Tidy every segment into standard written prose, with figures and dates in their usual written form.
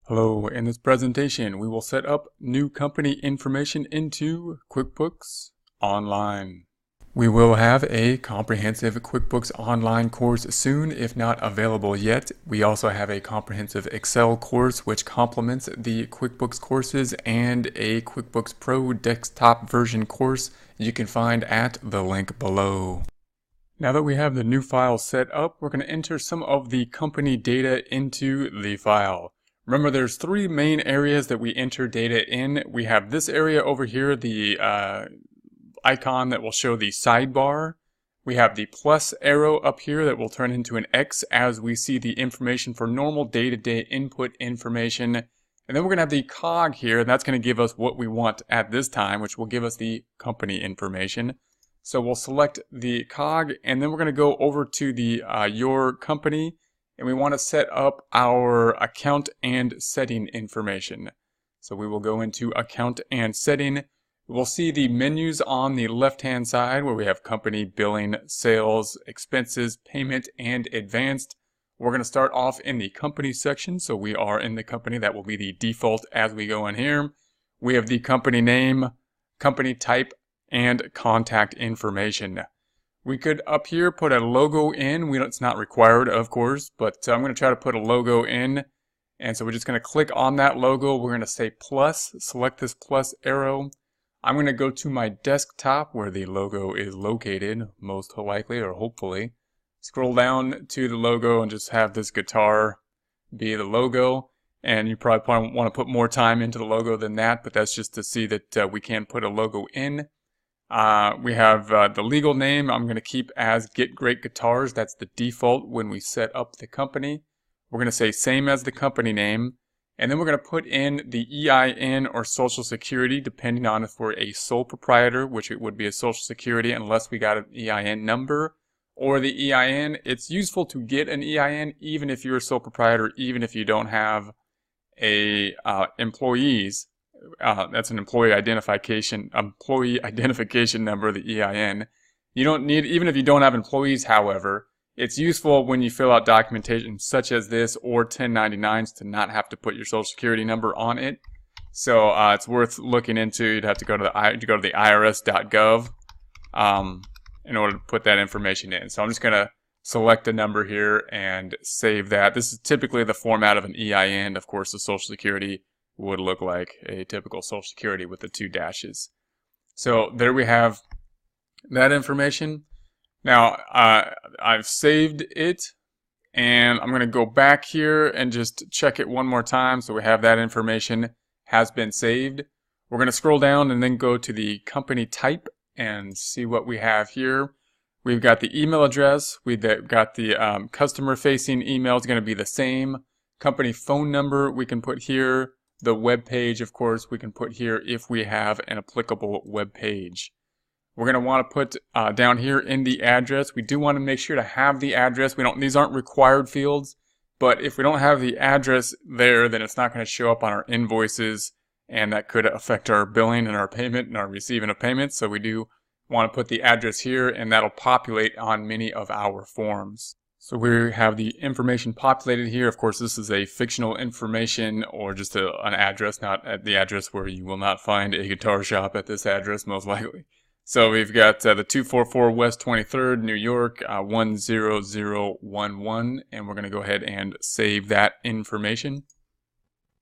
Hello, in this presentation we will set up new company information into QuickBooks Online. We will have a comprehensive QuickBooks Online course soon, if not available yet. We also have a comprehensive Excel course which complements the QuickBooks courses and a QuickBooks Pro desktop version course you can find at the link below. Now that we have the new file set up, we're going to enter some of the company data into the file. Remember, there's three main areas that we enter data in. We have this area over here, the icon that will show the sidebar. We have the plus arrow up here that will turn into an X as we see the information for normal day-to-day input information. And then we're going to have the cog here, and that's going to give us what we want at this time, which will give us the company information. So we'll select the cog, and then we're going to go over to the Your Company, and we want to set up our account and setting information. So we will go into account and setting. We'll see the menus on the left-hand side where we have company, billing, sales, expenses, payment, and advanced. We're going to start off in the company section. So we are in the company. That will be the default as we go in here. We have the company name, company type, and contact information. We could up here put a logo in. It's not required, of course, but I'm going to try to put a logo in. And so we're just going to click on that logo. We're going to say plus, select this plus arrow. I'm going to go to my desktop where the logo is located, most likely or hopefully. Scroll down to the logo and just have this guitar be the logo. And you probably want to put more time into the logo than that, but that's just to see that we can put a logo in. We have the legal name I'm going to keep as Get Great Guitars. That's the default when we set up the company. We're going to say same as the company name. And then we're going to put in the EIN or Social Security, depending on if we're a sole proprietor, which it would be a Social Security unless we got an EIN number. Or the EIN, it's useful to get an EIN even if you're a sole proprietor, even if you don't have a employees. That's an employee identification number, the EIN. You don't need, even if you don't have employees, however, it's useful when you fill out documentation such as this or 1099s to not have to put your Social Security number on it. So it's worth looking into. You'd have to go to the IRS.gov in order to put that information in. So I'm just going to select a number here and save that. This is typically the format of an EIN. Of course, the Social Security would look like a typical Social Security with the 2 dashes. So there we have that information. Now I've saved it, and I'm going to go back here and just check it one more time. So we have that information has been saved. We're going to scroll down and then go to the company type and see what we have here. We've got the email address. We've got the customer facing email is going to be the same. Company phone number we can put here. The web page, of course, we can put here if we have an applicable web page. We're going to want to put down here in the address. We do want to make sure to have the address. These aren't required fields, but if we don't have the address there, then it's not going to show up on our invoices, and that could affect our billing and our payment and our receiving of payments. So we do want to put the address here, and that'll populate on many of our forms. So we have the information populated here. Of course, this is a fictional information or just an address, not at the address where you will not find a guitar shop at this address, most likely. So we've got the 244 West 23rd, New York, 10011, and we're going to go ahead and save that information.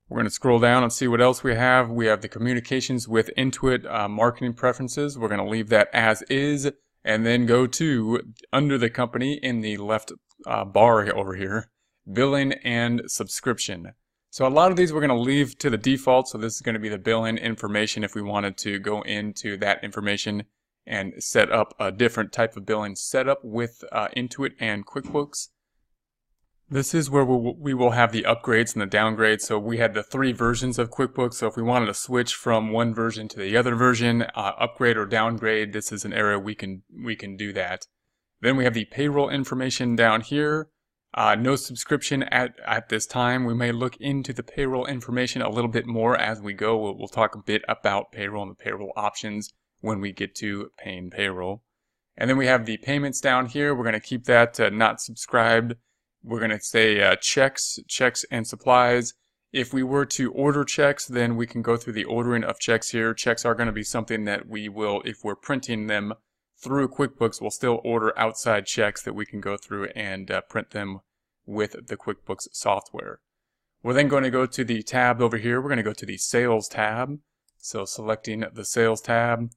We're going to scroll down and see what else we have. We have the communications with Intuit marketing preferences. We're going to leave that as is, and then go to under the company in the left bar over here, billing and subscription. So a lot of these we're going to leave to the default. So this is going to be the billing information if we wanted to go into that information and set up a different type of billing setup with Intuit and QuickBooks. This is where we will have the upgrades and the downgrades. So we had the 3 versions of QuickBooks. So if we wanted to switch from one version to the other version, upgrade or downgrade, this is an area we can do that. Then we have the payroll information down here. No subscription at this time. We may look into the payroll information a little bit more as we go. We'll talk a bit about payroll and the payroll options when we get to paying payroll. And then we have the payments down here. We're going to keep that not subscribed. We're going to say checks and supplies. If we were to order checks, then we can go through the ordering of checks here. Checks are going to be something that we will, if we're printing them through QuickBooks, we'll still order outside checks that we can go through and print them with the QuickBooks software. We're then going to go to the tab over here. We're going to go to the Sales tab. So selecting the Sales tab.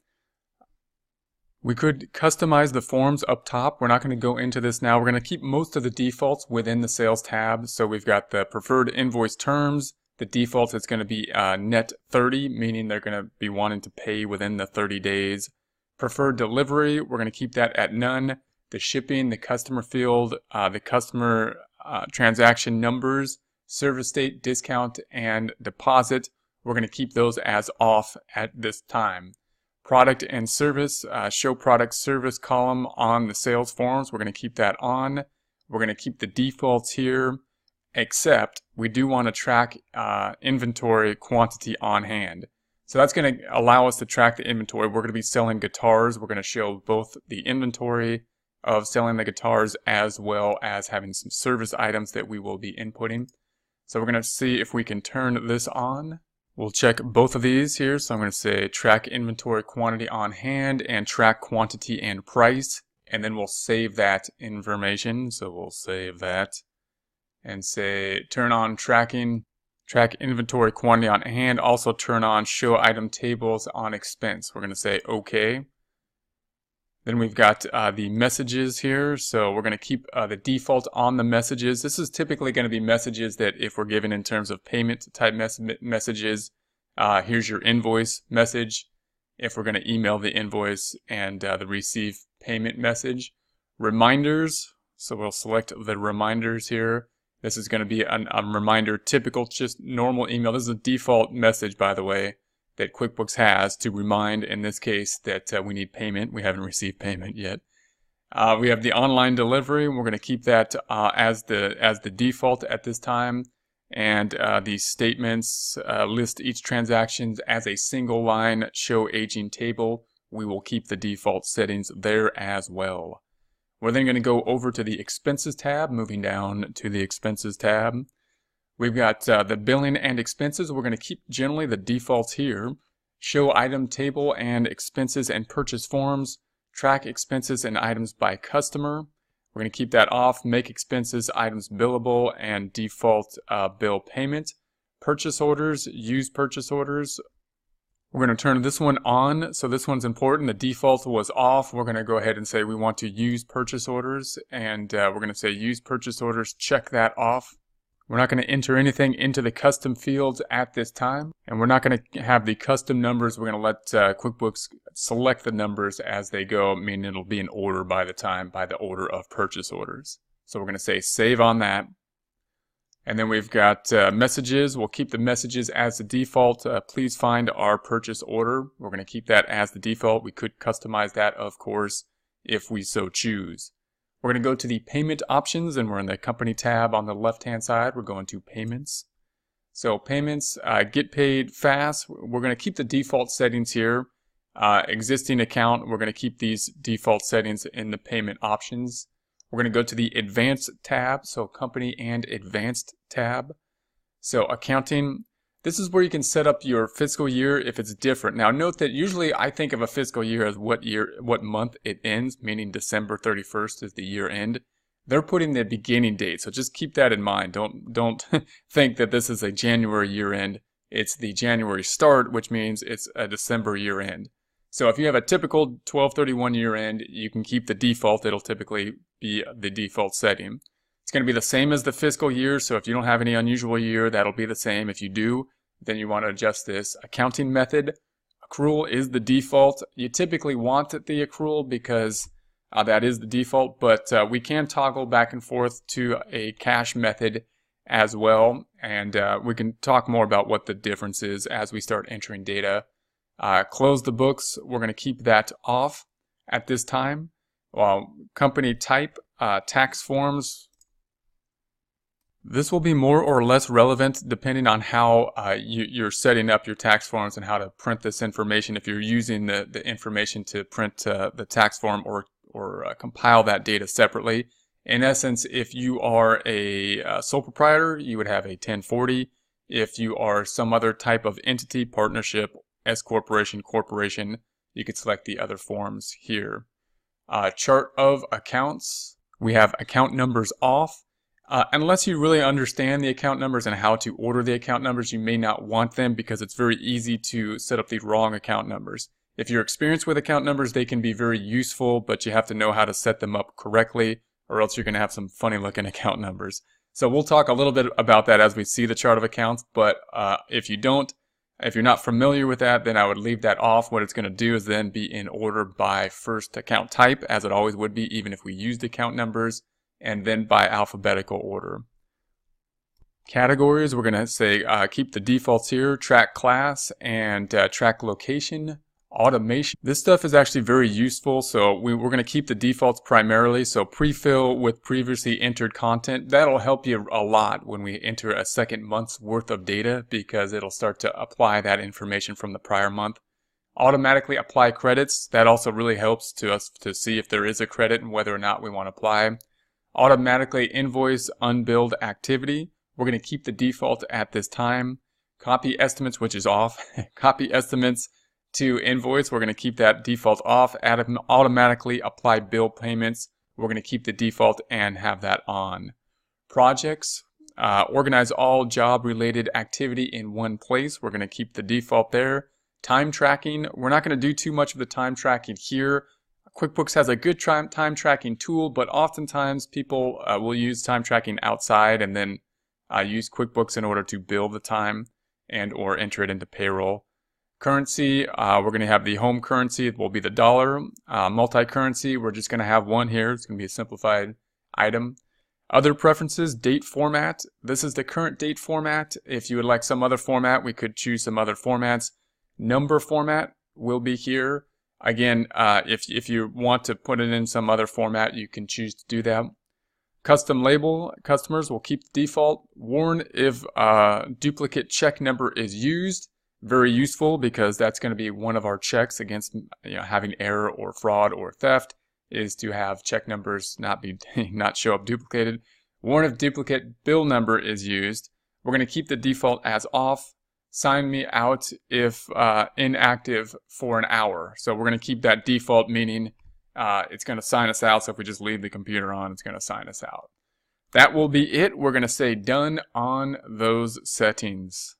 We could customize the forms up top. We're not going to go into this now. We're going to keep most of the defaults within the Sales tab. So we've got the preferred invoice terms. The default is going to be net 30, meaning they're going to be wanting to pay within the 30 days. Preferred delivery, we're going to keep that at none. The shipping, the customer field, the customer transaction numbers, service date, discount, and deposit, we're going to keep those as off at this time. Product and service, show product service column on the sales forms, we're going to keep that on. We're going to keep the defaults here, except we do want to track inventory quantity on hand. So that's going to allow us to track the inventory. We're going to be selling guitars. We're going to show both the inventory of selling the guitars as well as having some service items that we will be inputting. So we're going to see if we can turn this on. We'll check both of these here. So I'm going to say track inventory quantity on hand and track quantity and price. And then we'll save that information. So we'll save that and say turn on tracking. Track inventory quantity on hand. Also turn on show item tables on expense. We're going to say OK. Then we've got the messages here. So we're going to keep the default on the messages. This is typically going to be messages that if we're given in terms of payment type messages, here's your invoice message. If we're going to email the invoice and the receive payment message. Reminders. So we'll select the reminders here. This is going to be a reminder, typical, just normal email. This is a default message, by the way, that QuickBooks has to remind, in this case, that we need payment. We haven't received payment yet. We have the online delivery. We're going to keep that as the default at this time. And these statements list each transaction as a single line, show aging table. We will keep the default settings there as well. We're then going to go over to the Expenses tab, moving down to the Expenses tab. We've got the Billing and Expenses. We're going to keep generally the defaults here. Show item table and expenses and purchase forms. Track expenses and items by customer. We're going to keep that off. Make expenses items billable and default bill payment. Purchase orders, use purchase orders. We're going to turn this one on, so this one's important. The default was off. We're going to go ahead and say we want to use purchase orders, and we're going to say use purchase orders, check that off. We're not going to enter anything into the custom fields at this time, and we're not going to have the custom numbers. We're going to let QuickBooks select the numbers as they go, meaning it'll be in order by the order of purchase orders. So we're going to say save on that. And then we've got messages. We'll keep the messages as the default. Please find our purchase order. We're going to keep that as the default. We could customize that, of course, if we so choose. We're going to go to the payment options, and we're in the company tab on the left-hand side. We're going to payments. So payments, get paid fast. We're going to keep the default settings here. Existing account, we're going to keep these default settings in the payment options. We're going to go to the Advanced tab, so Company and Advanced tab. So Accounting, this is where you can set up your fiscal year if it's different. Now note that usually I think of a fiscal year as what month it ends, meaning December 31st is the year end. They're putting the beginning date, so just keep that in mind. Don't think that this is a January year end. It's the January start, which means it's a December year end. So if you have a typical 12/31 year end, you can keep the default. It'll typically be the default setting. It's going to be the same as the fiscal year, so if you don't have any unusual year, that'll be the same. If you do, then you want to adjust this. Accounting method, accrual is the default. You typically want the accrual because that is the default, but we can toggle back and forth to a cash method as well, and we can talk more about what the difference is as we start entering data. Close the books, we're going to keep that off at this time. Company type, tax forms, this will be more or less relevant depending on how you're setting up your tax forms and how to print this information. If you're using the information to print the tax form or compile that data separately. In essence, if you are a sole proprietor, you would have a 1040. If you are some other type of entity, partnership, S corporation, corporation, you could select the other forms here. Chart of accounts. We have account numbers off. Unless you really understand the account numbers and how to order the account numbers, you may not want them because it's very easy to set up the wrong account numbers. If you're experienced with account numbers, they can be very useful, but you have to know how to set them up correctly, or else you're going to have some funny looking account numbers. So we'll talk a little bit about that as we see the chart of accounts, but if you're not familiar with that, then I would leave that off. What it's going to do is then be in order by first account type, as it always would be, even if we used account numbers, and then by alphabetical order. Categories, we're going to say keep the defaults here, track class and track location. Automation. This stuff is actually very useful, so we're going to keep the defaults primarily. So pre-fill with previously entered content. That'll help you a lot when we enter a second month's worth of data, because it'll start to apply that information from the prior month. Automatically apply credits. That also really helps to us to see if there is a credit and whether or not we want to apply. Automatically invoice unbilled activity. We're going to keep the default at this time. Copy estimates, which is off. Copy estimates to invoice, we're going to keep that default off. Automatically apply bill payments, we're going to keep the default and have that on. Projects, organize all job related activity in one place, we're going to keep the default there. Time tracking, we're not going to do too much of the time tracking here. QuickBooks has a good time tracking tool, but oftentimes people will use time tracking outside and then use QuickBooks in order to bill the time and or enter it into payroll. Currency, we're going to have the home currency, it will be the dollar. Multi-currency, we're just going to have one here. It's going to be a simplified item. Other preferences, date format. This is the current date format. If you would like some other format, we could choose some other formats. Number format will be here. Again, if you want to put it in some other format, you can choose to do that. Custom label, customers will keep the default. Warn if duplicate check number is used. Very useful, because that's going to be one of our checks against having error or fraud or theft, is to have check numbers not show up duplicated. Warn if duplicate bill number is used. We're going to keep the default as off. Sign me out if inactive for an hour. So we're going to keep that default, meaning it's going to sign us out. So if we just leave the computer on, it's going to sign us out. That will be it. We're going to say done on those settings.